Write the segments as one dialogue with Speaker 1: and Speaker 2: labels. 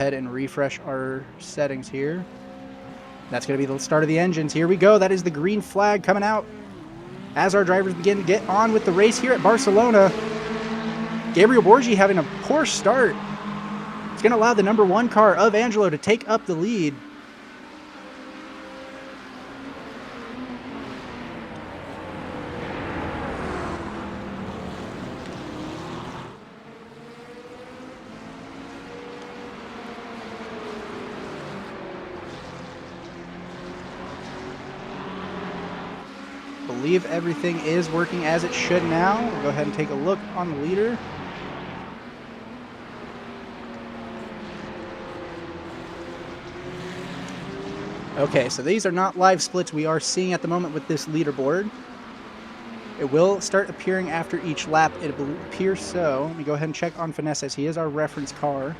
Speaker 1: ahead and refresh our settings here. That's going to be the start of the engines. Here we go. That is the green flag coming out as our drivers begin to get on with the race here at Barcelona. Gabriel Borgi having a poor start. It's going to allow the number 1 car of Angelo to take up the lead. I believe everything is working as it should now. We'll go ahead and take a look on the leader. Okay, so these are not live splits we are seeing at the moment with this leaderboard. It will start appearing after each lap. It appears so. Let me go ahead and check on Finesse as he is our reference car.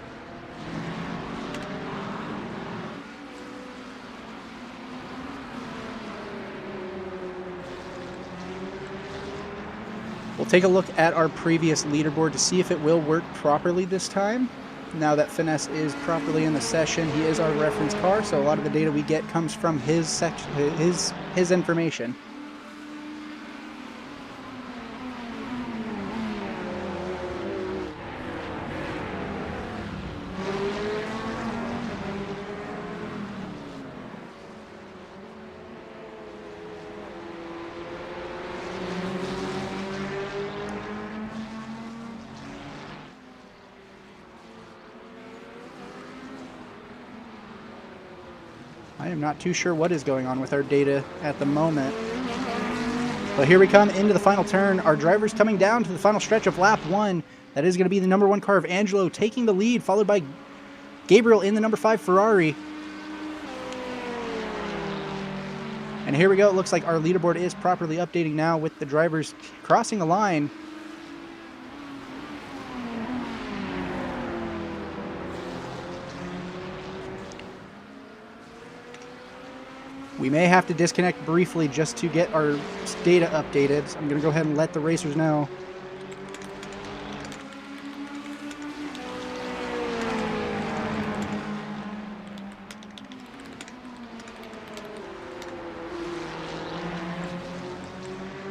Speaker 1: We'll take a look at our previous leaderboard to see if it will work properly this time. Now that Finesse is properly in the session, he is our reference car, so a lot of the data we get comes from his section, his information. I am not too sure what is going on with our data at the moment. But here we come into the final turn. Our driver's coming down to the final stretch of lap 1. That is going to be the number 1 car of Angelo taking the lead, followed by Gabriel in the number 5 Ferrari. And here we go. It looks like our leaderboard is properly updating now with the drivers crossing the line. We may have to disconnect briefly just to get our data updated. So I'm going to go ahead and let the racers know.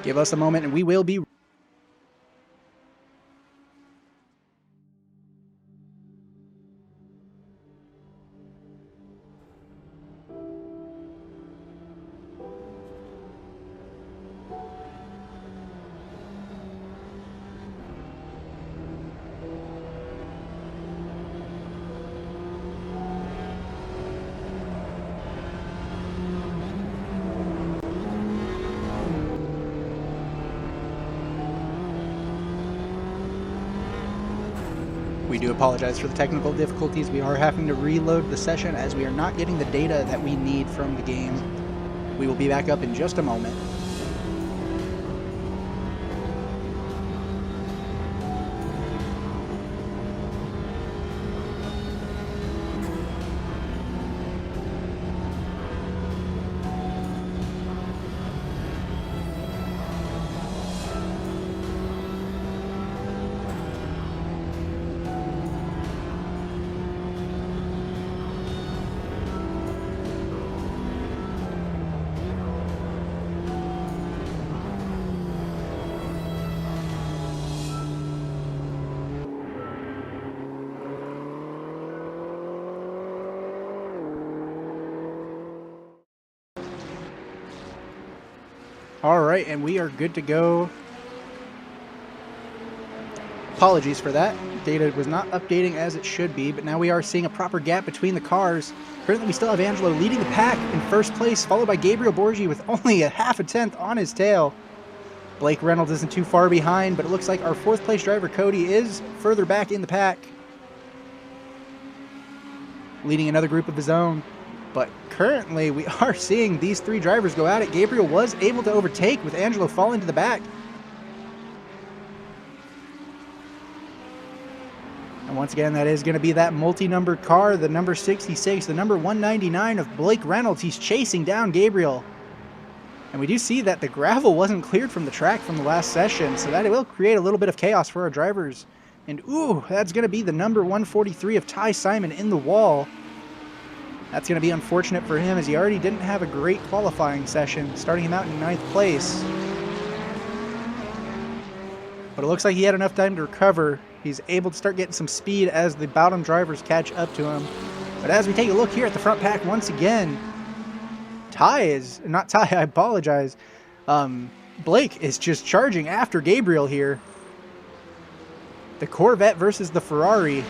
Speaker 1: Give us a moment and we will be... We do apologize for the technical difficulties. We are having to reload the session as we are not getting the data that we need from the game. We will be back up in just a moment. All right, and we are good to go. Apologies for that. Data was not updating as it should be, but now we are seeing a proper gap between the cars. Currently, we still have Angelo leading the pack in first place, followed by Gabriel Borgi with only a half a tenth on his tail. Blake Reynolds isn't too far behind, but it looks like our 4th place driver, Cody, is further back in the pack, leading another group of his own. But currently, we are seeing these 3 drivers go at it. Gabriel was able to overtake with Angelo falling to the back. And once again, that is going to be that multi-numbered car, the number 66, the number 199 of Blake Reynolds. He's chasing down Gabriel. And we do see that the gravel wasn't cleared from the track from the last session, so that it will create a little bit of chaos for our drivers And ooh, that's going to be the number 143 of Ty Simon in the wall. That's going to be unfortunate for him, as he already didn't have a great qualifying session, starting him out in 9th place. But it looks like he had enough time to recover. He's able to start getting some speed as the bottom drivers catch up to him. But as we take a look here at the front pack once again, Blake is just charging after Gabriel here. The Corvette versus the Ferrari.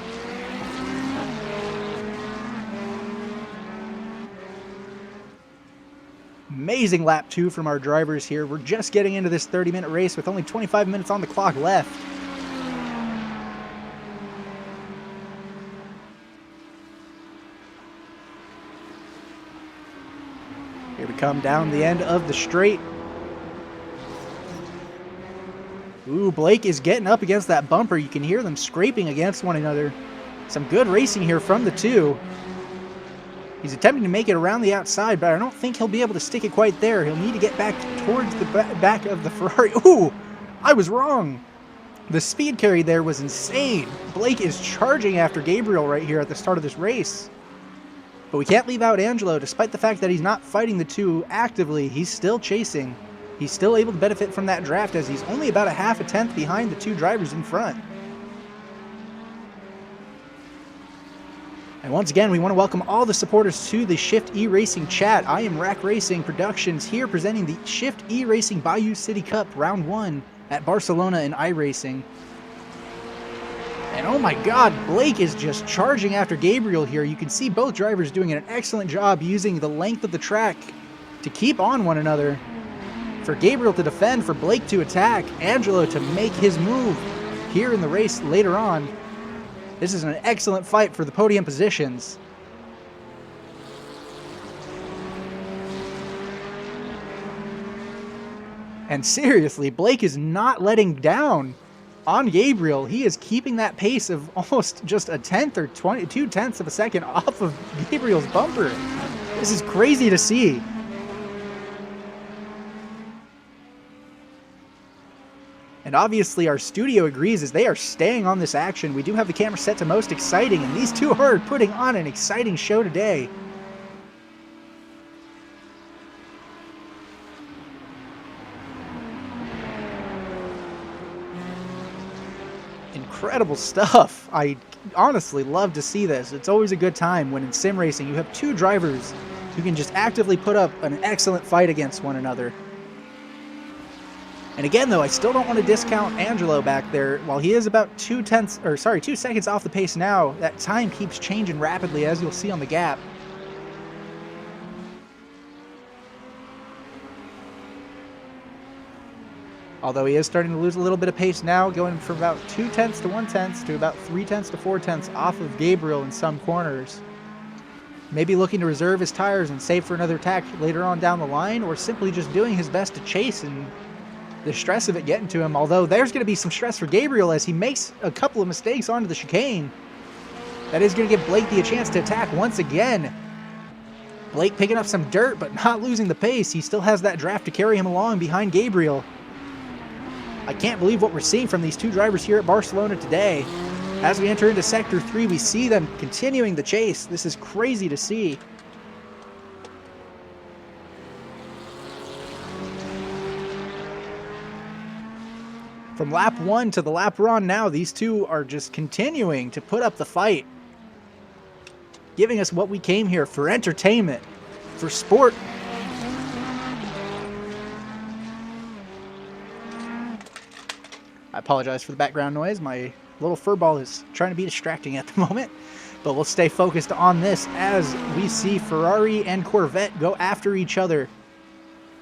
Speaker 1: Amazing lap 2 from our drivers here. We're just getting into this 30-minute race with only 25 minutes on the clock left. Here we come down the end of the straight. Ooh, Blake is getting up against that bumper. You can hear them scraping against one another. Some good racing here from the two. He's attempting to make it around the outside, but I don't think he'll be able to stick it quite there. He'll need to get back towards the back of the Ferrari. Ooh, I was wrong. The speed carry there was insane. Blake is charging after Gabriel right here at the start of this race. But we can't leave out Angelo, despite the fact that he's not fighting the two actively. He's still chasing. He's still able to benefit from that draft, as he's only about a half a tenth behind the two drivers in front. And once again, we want to welcome all the supporters to the Shift E-Racing chat. I am Rack Racing Productions here presenting the Shift E-Racing Bayou City Cup Round 1 at Barcelona in iRacing. And oh my god, Blake is just charging after Gabriel here. You can see both drivers doing an excellent job using the length of the track to keep on one another. For Gabriel to defend, for Blake to attack, Angelo to make his move here in the race later on. This is an excellent fight for the podium positions. And seriously, Blake is not letting down on Gabriel. He is keeping that pace of almost just a tenth or 2/10 of a second off of Gabriel's bumper. This is crazy to see. And obviously our studio agrees, as they are staying on this action. We do have the camera set to most exciting, and these two are putting on an exciting show today. Incredible stuff. I honestly love to see this. It's always a good time when in sim racing you have two drivers who can just actively put up an excellent fight against one another. And again, though, I still don't want to discount Angelo back there. While he is about 2 seconds off the pace now, that time keeps changing rapidly, as you'll see on the gap. Although he is starting to lose a little bit of pace now, going from about 2/10 to 1/10 to about 3/10 to 4/10 off of Gabriel in some corners. Maybe looking to reserve his tires and save for another attack later on down the line, or simply just doing his best to chase and the stress of it getting to him. Although there's going to be some stress for Gabriel as he makes a couple of mistakes onto the chicane. That is going to give Blake a chance to attack once again. Blake picking up some dirt, but not losing the pace. He still has that draft to carry him along behind Gabriel. I can't believe what we're seeing from these two drivers here at Barcelona today. As we enter into Sector 3, we see them continuing the chase. This is crazy to see. From lap 1 to the lap we're on now, these two are just continuing to put up the fight. Giving us what we came here for: entertainment, for sport. I apologize for the background noise. My little furball is trying to be distracting at the moment. But we'll stay focused on this as we see Ferrari and Corvette go after each other.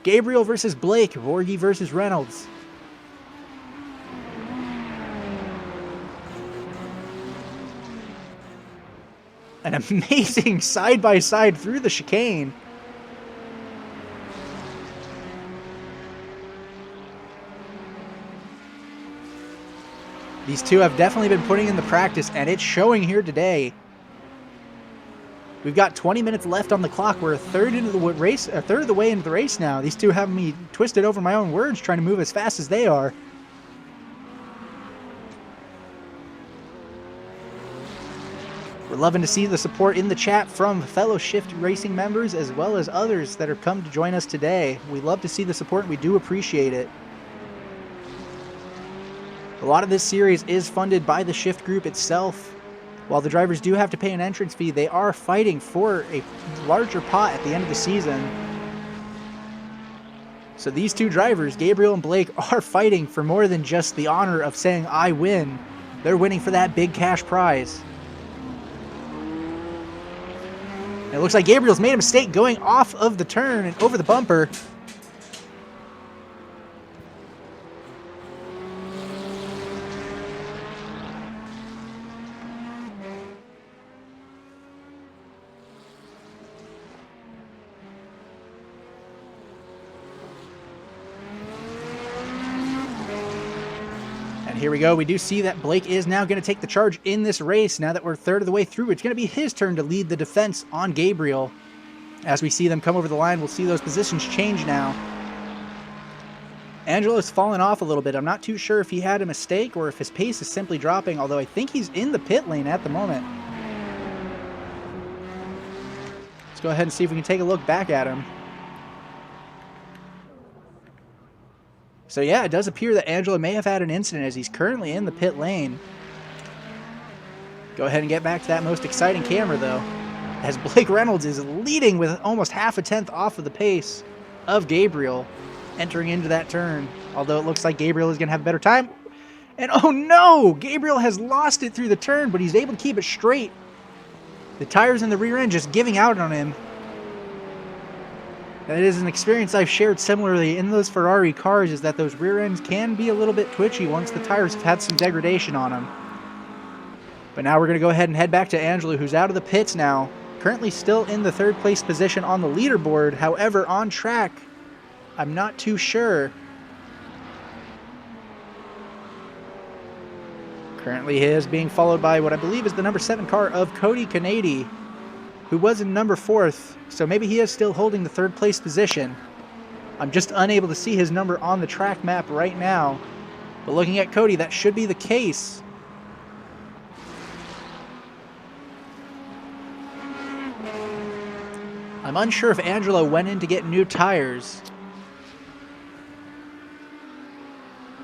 Speaker 1: Gabriel versus Blake, Vorgi versus Reynolds. An amazing side-by-side through the chicane. These two have definitely been putting in the practice, and it's showing here today. We've got 20 minutes left on the clock. We're a third of the way into the race now. These two have me twisted over my own words, trying to move as fast as they are. We're loving to see the support in the chat from fellow Shift Racing members as well as others that have come to join us today. We love to see the support and we do appreciate it. A lot of this series is funded by the Shift group itself. While the drivers do have to pay an entrance fee, they are fighting for a larger pot at the end of the season. So these two drivers, Gabriel and Blake, are fighting for more than just the honor of saying, I win. They're winning for that big cash prize. And it looks like Gabriel's made a mistake going off of the turn and over the bumper. Here we go. We do see that Blake is now going to take the charge in this race. Now that we're third of the way through, it's going to be his turn to lead the defense on Gabriel. As we see them come over the line, we'll see those positions change now. Angelo's fallen off a little bit. I'm not too sure if he had a mistake or if his pace is simply dropping, although I think he's in the pit lane at the moment. Let's go ahead and see if we can take a look back at him. So yeah, it does appear that Angelo may have had an incident as he's currently in the pit lane. Go ahead and get back to that most exciting camera though, as Blake Reynolds is leading with almost half a tenth off of the pace of Gabriel entering into that turn. Although it looks like Gabriel is going to have a better time. And oh no! Gabriel has lost it through the turn, but he's able to keep it straight. The tires in the rear end just giving out on him. That is an experience I've shared similarly in those Ferrari cars, is that those rear ends can be a little bit twitchy once the tires have had some degradation on them. But now we're going to go ahead and head back to Angelo, who's out of the pits now. Currently still in the third place position on the leaderboard. However, on track, I'm not too sure. Currently he is being followed by what I believe is the number 7 car of Cody Canady, who was in number 4th, so maybe he is still holding the third place position. I'm just unable to see his number on the track map right now, but looking at Cody, that should be the case. I'm unsure if Angelo went in to get new tires,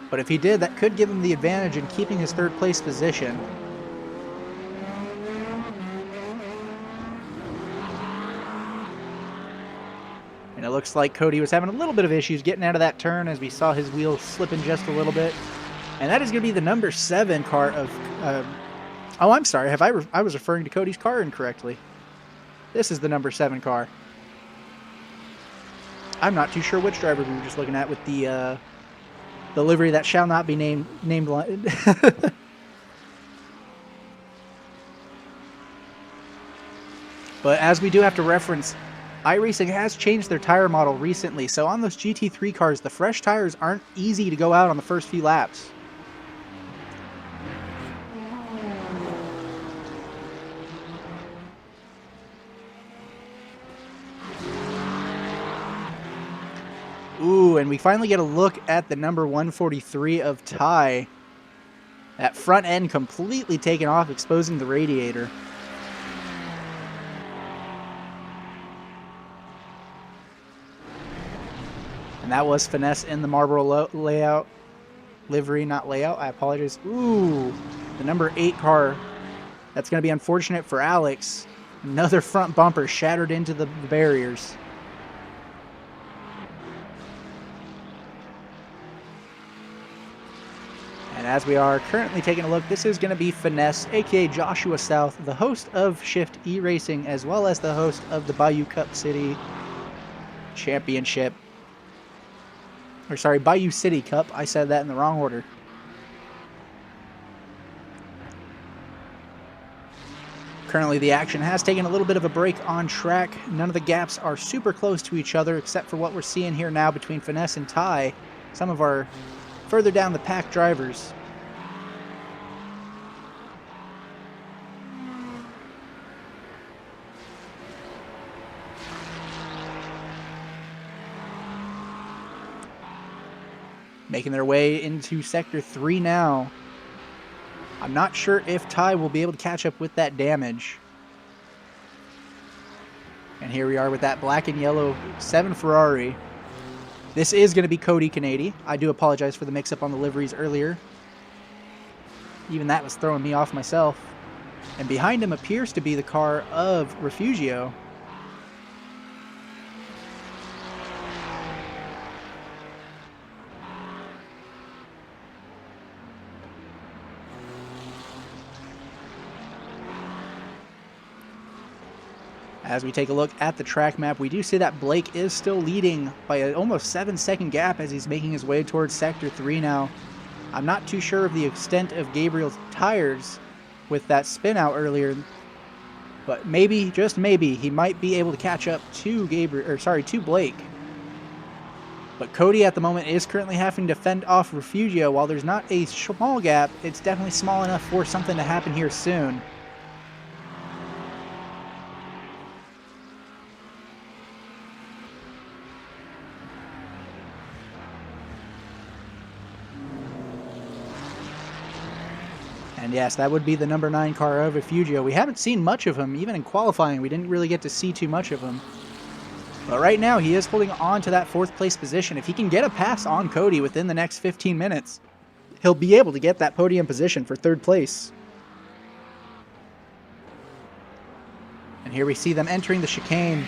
Speaker 1: but if he did, that could give him the advantage in keeping his third place position. And it looks like Cody was having a little bit of issues getting out of that turn as we saw his wheels slipping just a little bit. And that is going to be the number 7 car of... oh, I'm sorry. I was referring to Cody's car incorrectly. This is the number 7 car. I'm not too sure which driver we were just looking at with the livery that shall not be named. But as we do have to reference, iRacing has changed their tire model recently, so on those GT3 cars, the fresh tires aren't easy to go out on the first few laps. Ooh, and we finally get a look at the number 143 of Ty. That front end completely taken off, exposing the radiator. And that was Finesse in the Marlboro layout. Livery, not layout. I apologize. Ooh, the number 8 car. That's going to be unfortunate for Alex. Another front bumper shattered into the barriers. And as we are currently taking a look, this is going to be Finesse, aka Joshua South, the host of Shift E-Racing, as well as the host of the Bayou Cup City Championship. Or sorry, Bayou City Cup. I said that in the wrong order. Currently the action has taken a little bit of a break on track. None of the gaps are super close to each other, except for what we're seeing here now between Finesse and Ty, some of our further down the pack drivers. Making their way into Sector 3 now. I'm not sure if Ty will be able to catch up with that damage. And here we are with that black and yellow 7 Ferrari. This is going to be Cody Canady. I do apologize for the mix-up on the liveries earlier. Even that was throwing me off myself. And behind him appears to be the car of Refugio. As we take a look at the track map, we do see that Blake is still leading by an almost 7-second gap as he's making his way towards Sector 3 now. I'm not too sure of the extent of Gabriel's tires with that spin out earlier, but maybe, just maybe, he might be able to catch up to to Blake. But Cody at the moment is currently having to fend off Refugio. While there's not a small gap, it's definitely small enough for something to happen here soon. And yes, that would be the number 9 car of Refugio. We haven't seen much of him, even in qualifying. We didn't really get to see too much of him. But right now, he is holding on to that 4th place position. If he can get a pass on Cody within the next 15 minutes, he'll be able to get that podium position for 3rd place. And here we see them entering the chicane.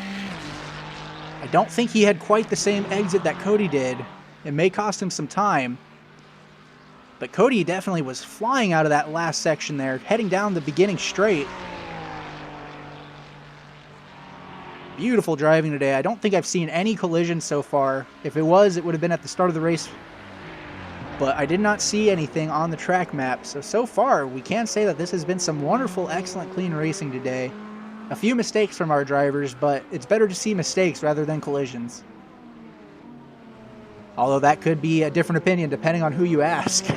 Speaker 1: I don't think he had quite the same exit that Cody did. It may cost him some time. But Cody definitely was flying out of that last section there, heading down the beginning straight. Beautiful driving today. I don't think I've seen any collisions so far. If it was, it would have been at the start of the race. But I did not see anything on the track map. So far, we can say that this has been some wonderful, excellent, clean racing today. A few mistakes from our drivers, but it's better to see mistakes rather than collisions. Although that could be a different opinion depending on who you ask.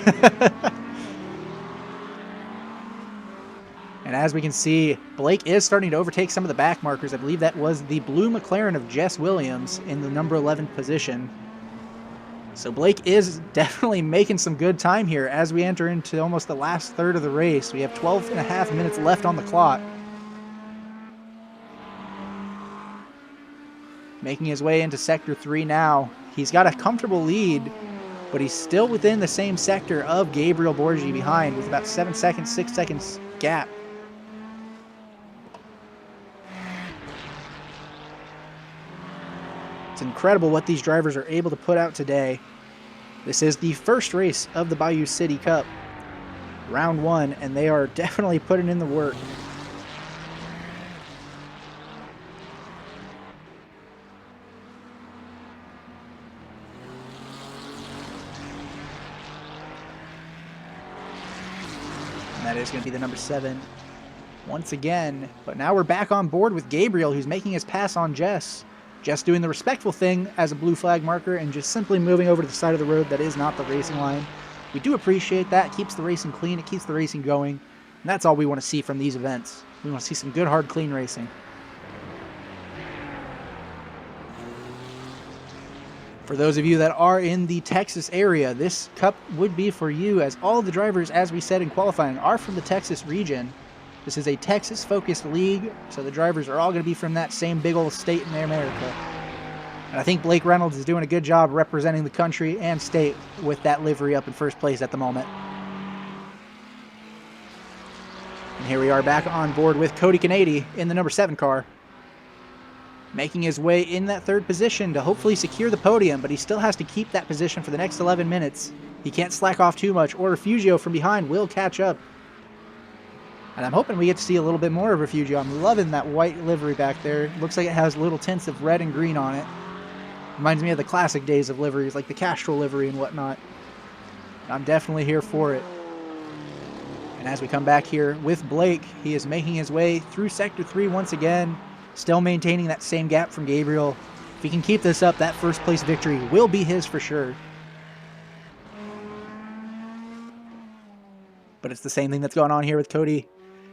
Speaker 1: And as we can see, Blake is starting to overtake some of the back markers. I believe that was the blue McLaren of Jess Williams in the number 11 position. So Blake is definitely making some good time here as we enter into almost the last third of the race. We have 12 and a half minutes left on the clock. Making his way into Sector 3 now. He's got a comfortable lead, but he's still within the same sector of Gabriel Borgi behind with about 7 seconds, 6 seconds gap. It's incredible what these drivers are able to put out today. This is the first race of the Bayou City Cup, round 1, and they are definitely putting in the work. That is going to be the number 7 once again. But now we're back on board with Gabriel, who's making his pass on Jess. Jess doing the respectful thing as a blue flag marker and just simply moving over to the side of the road that is not the racing line. We do appreciate that. It keeps the racing clean. It keeps the racing going. And that's all we want to see from these events. We want to see some good, hard, clean racing. For those of you that are in the Texas area, this cup would be for you, as all of the drivers, as we said in qualifying, are from the Texas region. This is a Texas-focused league, so the drivers are all going to be from that same big old state in America. And I think Blake Reynolds is doing a good job representing the country and state with that livery up in first place at the moment. And here we are back on board with Cody Canady in the number 7 car, making his way in that 3rd position to hopefully secure the podium, but he still has to keep that position for the next 11 minutes. He can't slack off too much, or Refugio from behind will catch up. And I'm hoping we get to see a little bit more of Refugio. I'm loving that white livery back there. Looks like it has little tints of red and green on it. Reminds me of the classic days of liveries, like the Castrol livery and whatnot. I'm definitely here for it. And as we come back here with Blake, he is making his way through Sector 3 once again. Still maintaining that same gap from Gabriel. If he can keep this up, that first place victory will be his for sure. But it's the same thing that's going on here with Cody.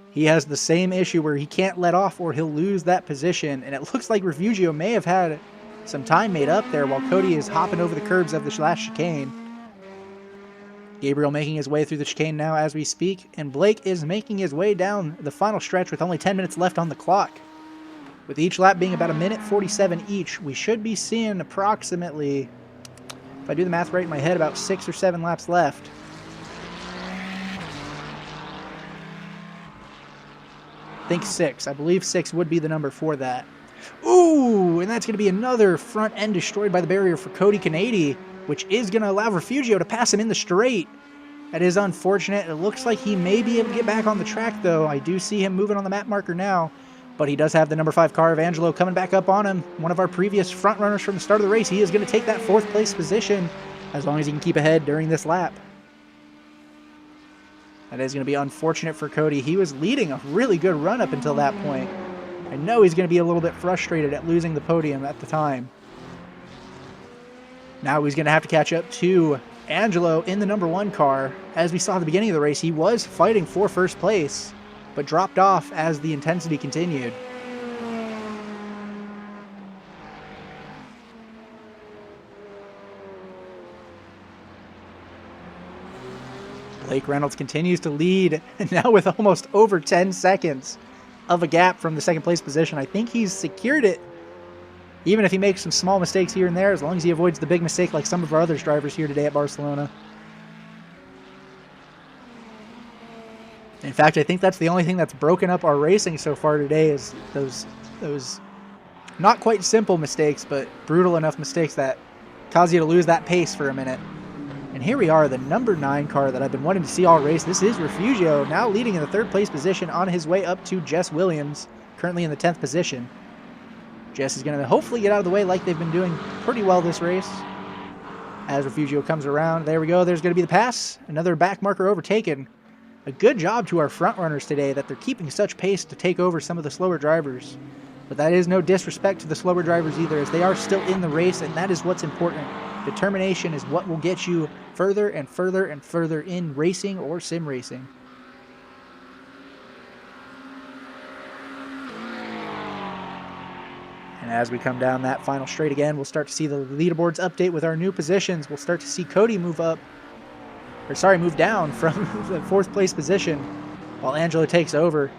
Speaker 1: He has the same issue where he can't let off or he'll lose that position. And it looks like Refugio may have had some time made up there while Cody is hopping over the curbs of the last chicane. Gabriel making his way through the chicane now as we speak, and Blake is making his way down the final stretch with only 10 minutes left on the clock. With each lap being about 1:47 each, we should be seeing approximately, if I do the math right in my head, about 6 or 7 laps left. I think 6. I believe 6 would be the number for that. Ooh, and that's going to be another front end destroyed by the barrier for Cody Canady, which is going to allow Refugio to pass him in the straight. That is unfortunate. It looks like he may be able to get back on the track, though. I do see him moving on the map marker now, but he does have the number 5 car of Angelo coming back up on him. One of our previous front runners from the start of the race. He is going to take that 4th place position as long as he can keep ahead during this lap. That is going to be unfortunate for Cody. He was leading a really good run up until that point. I know he's going to be a little bit frustrated at losing the podium at the time. Now he's going to have to catch up to Angelo in the number 1 car. As we saw at the beginning of the race, he was fighting for first place, but dropped off as the intensity continued. Blake Reynolds continues to lead, now with almost over 10 seconds of a gap from the 2nd place position. I think he's secured it, even if he makes some small mistakes here and there, as long as he avoids the big mistake like some of our other drivers here today at Barcelona. In fact, I think that's the only thing that's broken up our racing so far today is those not quite simple mistakes, but brutal enough mistakes that cause you to lose that pace for a minute. And here we are, the number 9 car that I've been wanting to see all race. This is Refugio, now leading in the 3rd place position on his way up to Jess Williams, currently in the 10th position. Jess is going to hopefully get out of the way like they've been doing pretty well this race. As Refugio comes around, there we go, there's going to be the pass. Another back marker overtaken. A good job to our front runners today that they're keeping such pace to take over some of the slower drivers. But that is no disrespect to the slower drivers either, as they are still in the race, and that is what's important. Determination is what will get you further and further and further in racing or sim racing. And as we come down that final straight again, we'll start to see the leaderboards update with our new positions. We'll start to see Cody move down from the 4th place position while Angelo takes over.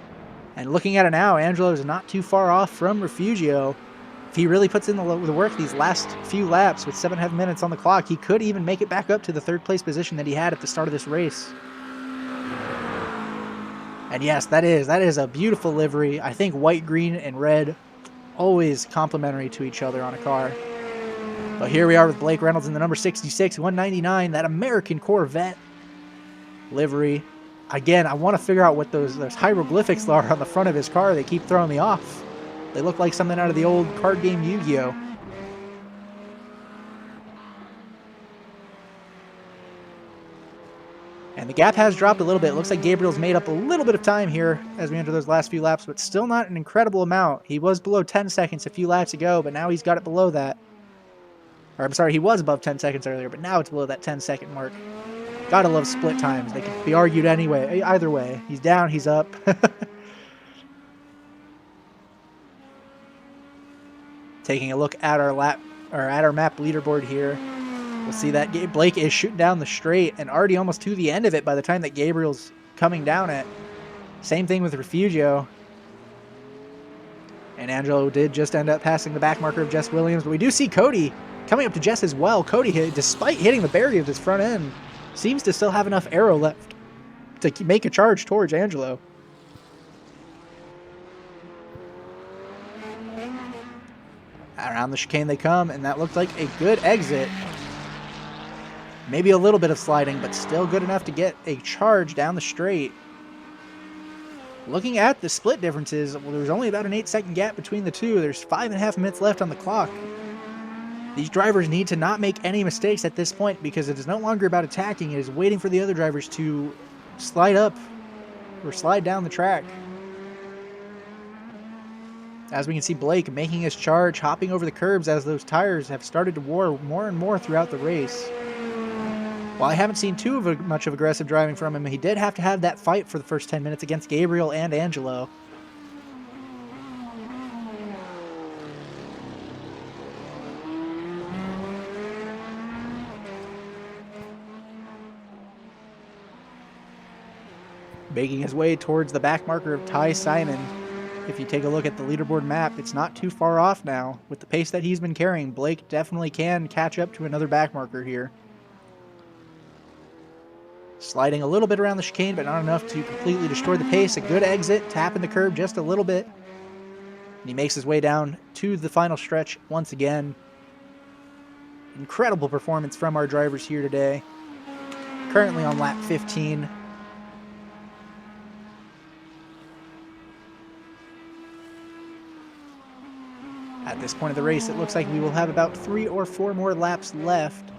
Speaker 1: And looking at it now, Angelo is not too far off from Refugio. If he really puts in the work these last few laps with 7.5 minutes on the clock, he could even make it back up to the 3rd place position that he had at the start of this race. And yes, that is a beautiful livery. I think white, green, and red always complementary to each other on a car. But here we are with Blake Reynolds in the number 66, 199, that American Corvette livery. Again, I want to figure out what those hieroglyphics are on the front of his car. They keep throwing me off. They look like something out of the old card game Yu-Gi-Oh! And the gap has dropped a little bit. It looks like Gabriel's made up a little bit of time here as we enter those last few laps, but still not an incredible amount. He was below 10 seconds a few laps ago, but now he's got it below that. Or I'm sorry, he was above 10 seconds earlier, but now it's below that 10-second mark. Gotta love split times. They can be argued anyway. Either way. He's down, he's up. Taking a look at our map leaderboard here, we'll see that Blake is shooting down the straight and already almost to the end of it by the time that Gabriel's coming down it. Same thing with Refugio. And Angelo did just end up passing the back marker of Jess Williams, but we do see Cody coming up to Jess as well. Cody, despite hitting the barrier of his front end, seems to still have enough aero left to make a charge towards Angelo. Around the chicane they come, and that looked like a good exit. Maybe a little bit of sliding, but still good enough to get a charge down the straight. Looking at the split differences, well, there's only about an 8-second gap between the two. There's 5.5 minutes left on the clock. These drivers need to not make any mistakes at this point because it is no longer about attacking. It is waiting for the other drivers to slide up or slide down the track. As we can see Blake making his charge, hopping over the curbs as those tires have started to wear more and more throughout the race. While I haven't seen much of aggressive driving from him, he did have to have that fight for the first 10 minutes against Gabriel and Angelo. Making his way towards the back marker of Ty Simon. If you take a look at the leaderboard map, it's not too far off now. With the pace that he's been carrying, Blake definitely can catch up to another back marker here. Sliding a little bit around the chicane, but not enough to completely destroy the pace. A good exit, tapping the curb just a little bit. And he makes his way down to the final stretch once again. Incredible performance from our drivers here today. Currently on lap 15. At this point of the race, it looks like we will have about 3 or 4 more laps left.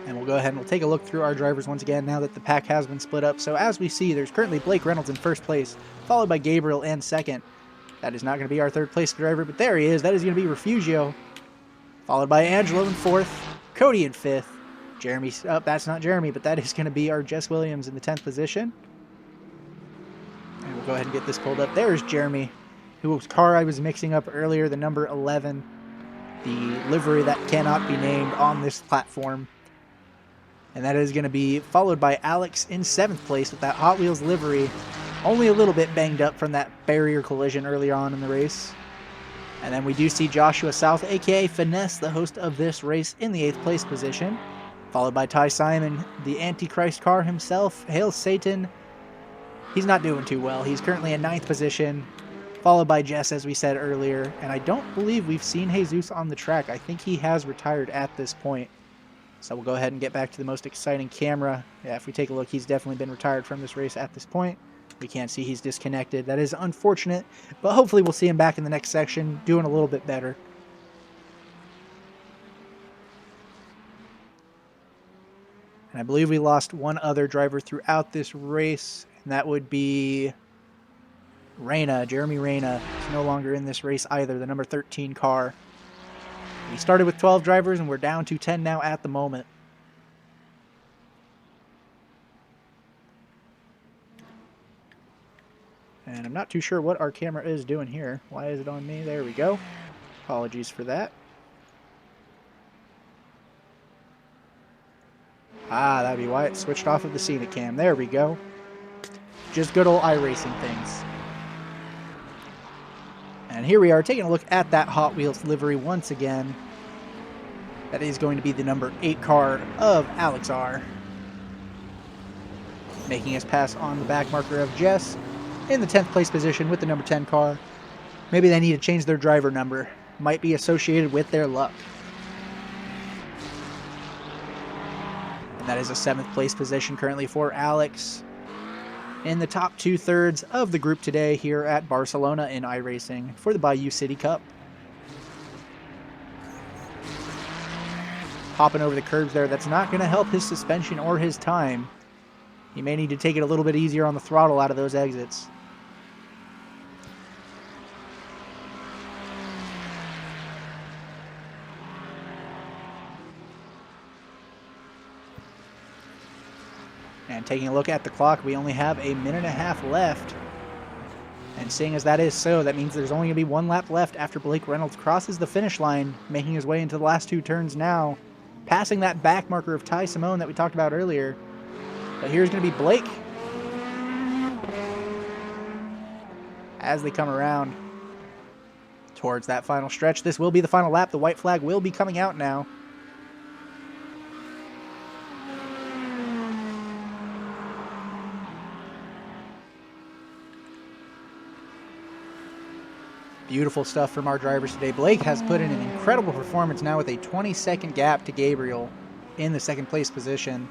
Speaker 1: And we'll go ahead and we'll take a look through our drivers once again now that the pack has been split up. So as we see, there's currently Blake Reynolds in first place, followed by Gabriel in second. That is not going to be our third place driver, but there he is. That is going to be Refugio, followed by Angelo in fourth, Cody in fifth, Jeremy, oh, that's not Jeremy, but that is going to be our Jess Williams in the 10th position. And we'll go ahead and get this pulled up. There's Jeremy, whose car I was mixing up earlier, the number 11, the livery that cannot be named on this platform. And that is going to be followed by Alex in 7th place with that Hot Wheels livery, only a little bit banged up from that barrier collision earlier on in the race. And then we do see Joshua South, aka Finesse, the host of this race, in the 8th place position, followed by Ty Simon, the Antichrist car himself. Hail Satan. He's not doing too well. He's currently in 9th position, followed by Jess, as we said earlier. And I don't believe we've seen Jesus on the track. I think he has retired at this point. So we'll go ahead and get back to the most exciting camera. Yeah, if we take a look, he's definitely been retired from this race at this point. We can't see he's disconnected. That is unfortunate, but hopefully we'll see him back in the next section doing a little bit better. And I believe we lost one other driver throughout this race, and that would be Reyna. Jeremy Reyna is no longer in this race either, the number 13 car. We started with 12 drivers, and we're down to 10 now at the moment. And I'm not too sure what our camera is doing here. Why is it on me? There we go. Apologies for that. Ah, that'd be why it switched off of the scenic cam. There we go. Just good old iRacing things. And here we are taking a look at that Hot Wheels livery once again. That is going to be the number 8 car of Alex R. Making us pass on the back marker of Jess in the 10th place position with the number 10 car. Maybe they need to change their driver number. Might be associated with their luck. And that is a 7th place position currently for Alex. In the top 2/3 of the group today here at Barcelona in iRacing for the Bayou City Cup. Hopping over the curbs there, that's not going to help his suspension or his time. He may need to take it a little bit easier on the throttle out of those exits. And taking a look at the clock, we only have a minute and a half left. And seeing as that is so, that means there's only going to be 1 lap left after Blake Reynolds crosses the finish line, making his way into the last 2 turns now, passing that back marker of Ty Simone that we talked about earlier. But here's going to be Blake as they come around towards that final stretch. This will be the final lap. The white flag will be coming out now. Beautiful stuff from our drivers today. Blake has put in an incredible performance now with a 20-second gap to Gabriel in the 2nd place position.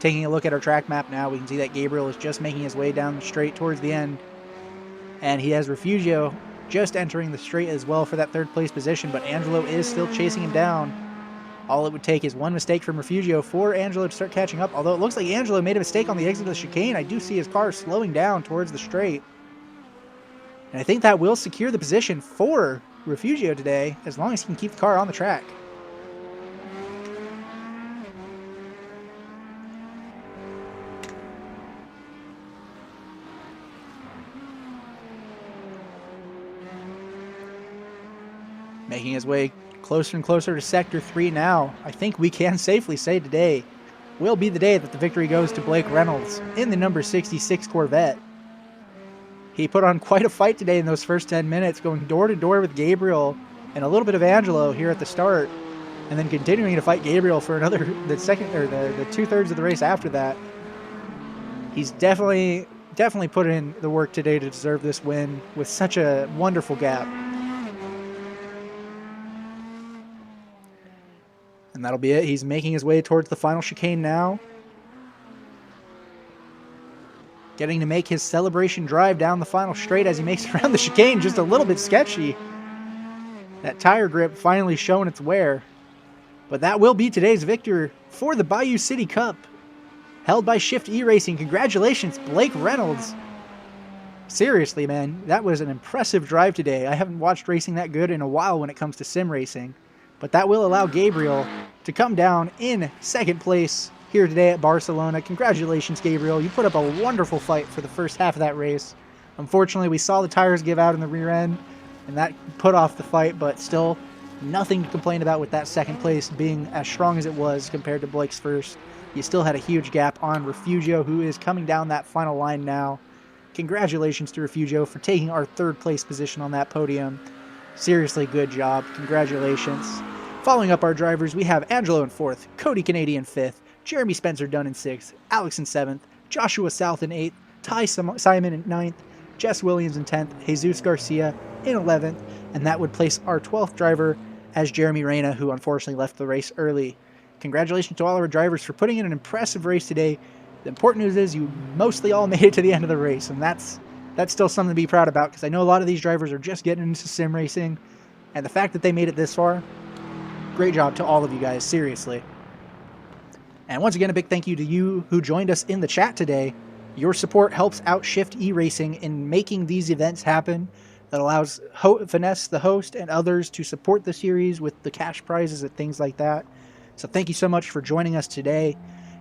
Speaker 1: Taking a look at our track map now, we can see that Gabriel is just making his way down the straight towards the end. And he has Refugio just entering the straight as well for that 3rd place position, but Angelo is still chasing him down. All it would take is one mistake from Refugio for Angelo to start catching up, although it looks like Angelo made a mistake on the exit of the chicane. I do see his car slowing down towards the straight. And I think that will secure the position for Refugio today, as long as he can keep the car on the track. Making his way Closer and closer to Sector 3 now. I think we can safely say today will be the day that the victory goes to Blake Reynolds in the number 66 Corvette. He put on quite a fight today in those first 10 minutes, going door to door with Gabriel and a little bit of Angelo here at the start, and then continuing to fight Gabriel for the 2/3 of the race after that. He's definitely put in the work today to deserve this win with such a wonderful gap. And that'll be it. He's making his way towards the final chicane now. Getting to make his celebration drive down the final straight as he makes it around the chicane. Just a little bit sketchy. That tire grip finally showing its wear. But that will be today's victor for the Bayou City Cup, held by Shift E-Racing. Congratulations, Blake Reynolds. Seriously, man, that was an impressive drive today. I haven't watched racing that good in a while when it comes to sim racing. But that will allow Gabriel to come down in second place here today at Barcelona. Congratulations, Gabriel. You put up a wonderful fight for the first half of that race. Unfortunately, we saw the tires give out in the rear end, and that put off the fight, but still nothing to complain about with that second place being as strong as it was compared to Blake's first. You still had a huge gap on Refugio, who is coming down that final line now. Congratulations to Refugio for taking our third place position on that podium. Seriously, good job. Congratulations. Following up our drivers, we have Angelo in 4th, Cody Canadian 5th, Jeremy Spencer Dunn in 6th, Alex in 7th, Joshua South in 8th, Ty Simon in 9th, Jess Williams in 10th, Jesus Garcia in 11th, and that would place our 12th driver as Jeremy Reyna, who unfortunately left the race early. Congratulations to all our drivers for putting in an impressive race today. The important news is you mostly all made it to the end of the race, and that's still something to be proud about, because I know a lot of these drivers are just getting into sim racing, and the fact that they made it this far, great job to all of you guys, seriously. And once again, a big thank you to you who joined us in the chat today. Your support helps out Shift E-Racing in making these events happen. That allows Finesse, the host, and others to support the series with the cash prizes and things like that. So thank you so much for joining us today.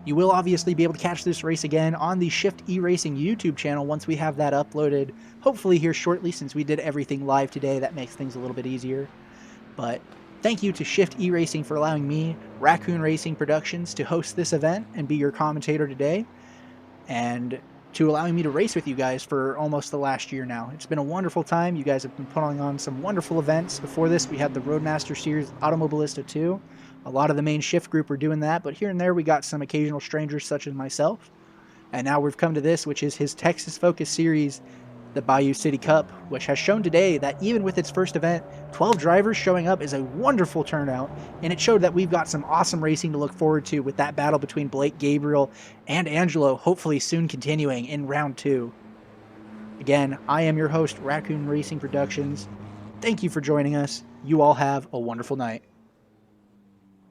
Speaker 1: You will obviously be able to catch this race again on the Shift E-Racing YouTube channel once we have that uploaded, hopefully here shortly, since we did everything live today. That makes things a little bit easier. But thank you to Shift E-Racing for allowing me, Raccoon Racing Productions, to host this event and be your commentator today, and to allowing me to race with you guys for almost the last year now. It's been a wonderful time. You guys have been putting on some wonderful events. Before this, we had the Roadmaster Series Automobilista 2. A lot of the main Shift group were doing that, but here and there we got some occasional strangers such as myself. And now we've come to this, which is his Texas Focus Series, the Bayou City Cup, which has shown today that even with its first event, 12 drivers showing up is a wonderful turnout, and it showed that we've got some awesome racing to look forward to with that battle between Blake, Gabriel, and Angelo, hopefully soon continuing in round 2. Again, I am your host, Raccoon Racing Productions. Thank you for joining us. You all have a wonderful night.